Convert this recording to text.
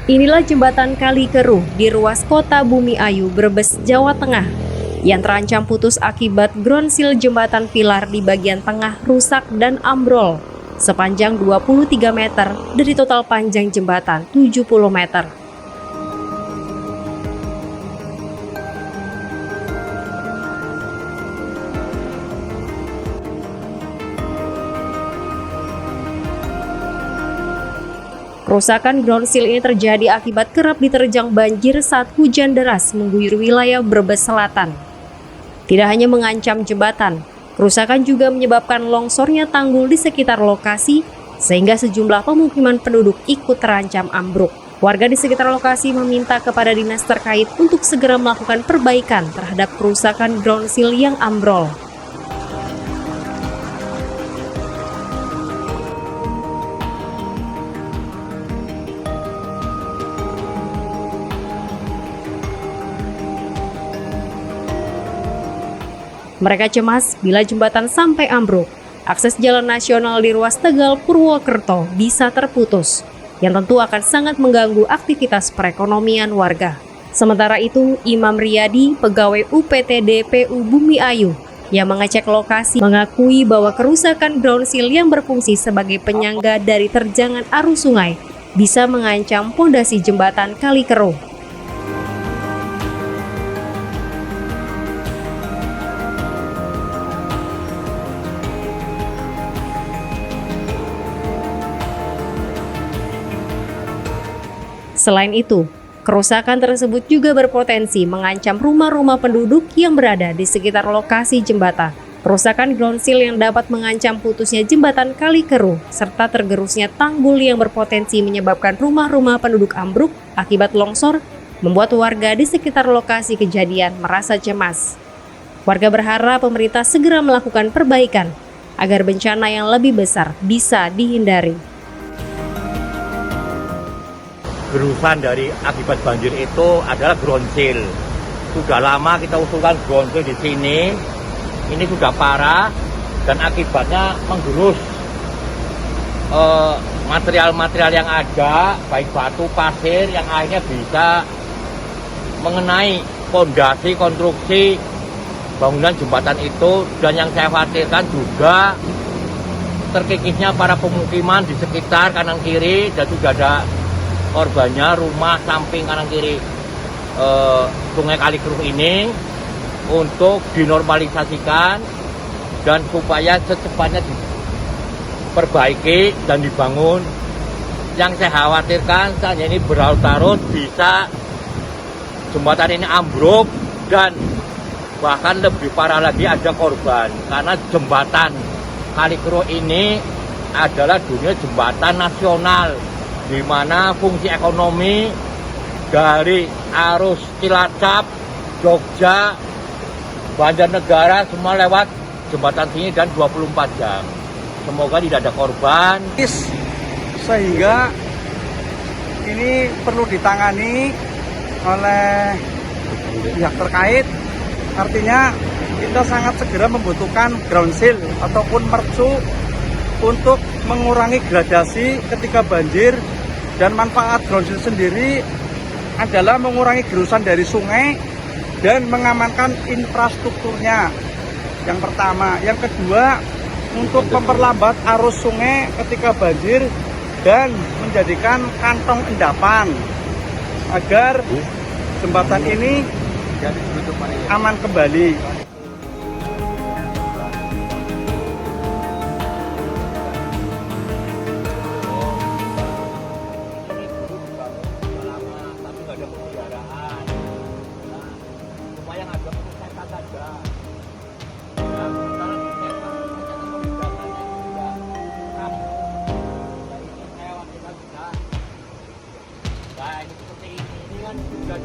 Inilah jembatan Kali Keruh di ruas Kota Bumiayu, Brebes, Jawa Tengah, yang terancam putus akibat ground-seal jembatan pilar di bagian tengah rusak dan ambrol sepanjang 23 meter dari total panjang jembatan 70 meter. Kerusakan ground seal ini terjadi akibat kerap diterjang banjir saat hujan deras mengguyur wilayah Brebes Selatan. Tidak hanya mengancam jembatan, kerusakan juga menyebabkan longsornya tanggul di sekitar lokasi sehingga sejumlah pemukiman penduduk ikut terancam ambruk. Warga di sekitar lokasi meminta kepada dinas terkait untuk segera melakukan perbaikan terhadap kerusakan ground seal yang ambrol. Mereka cemas bila jembatan sampai ambruk, akses jalan nasional di ruas Tegal Purwokerto bisa terputus, yang tentu akan sangat mengganggu aktivitas perekonomian warga. Sementara itu, Imam Riyadi, pegawai UPTD PU Bumiayu, yang mengecek lokasi, mengakui bahwa kerusakan ground seal yang berfungsi sebagai penyangga dari terjangan arus sungai bisa mengancam pondasi jembatan Kali Keruh. Selain itu, kerusakan tersebut juga berpotensi mengancam rumah-rumah penduduk yang berada di sekitar lokasi jembatan. Kerusakan ground seal yang dapat mengancam putusnya jembatan Kali Keruh, serta tergerusnya tanggul yang berpotensi menyebabkan rumah-rumah penduduk ambruk akibat longsor, membuat warga di sekitar lokasi kejadian merasa cemas. Warga berharap pemerintah segera melakukan perbaikan agar bencana yang lebih besar bisa dihindari. Gerusan dari akibat banjir itu adalah ground seal. Sudah lama kita usulkan ground seal di sini. Ini sudah parah dan akibatnya menggerus material-material yang ada, baik batu, pasir yang akhirnya bisa mengenai fondasi konstruksi bangunan jembatan itu. Dan yang saya khawatirkan juga terkikisnya para pemukiman di sekitar kanan kiri, dan juga ada korbannya rumah samping kanan kiri Sungai Kali Keruh ini, untuk dinormalisasikan dan supaya secepatnya diperbaiki dan dibangun. Yang saya khawatirkan saat ini berlarut-larut bisa jembatan ini ambruk, dan bahkan lebih parah lagi ada korban, karena jembatan Kali Keruh ini adalah dunia jembatan nasional, di mana fungsi ekonomi dari arus Cilacap, Jogja, Banjarnegara semua lewat jembatan sini dan 24 jam. Semoga tidak ada korban. Sehingga ini perlu ditangani oleh pihak terkait. Artinya kita sangat segera membutuhkan ground seal ataupun mercu untuk mengurangi gradasi ketika banjir. Dan manfaat ground seal sendiri adalah mengurangi gerusan dari sungai dan mengamankan infrastrukturnya. Yang pertama. Yang kedua, untuk memperlambat arus sungai ketika banjir dan menjadikan kantong endapan agar jembatan ini aman kembali. Nah, ini seperti ini kan sudah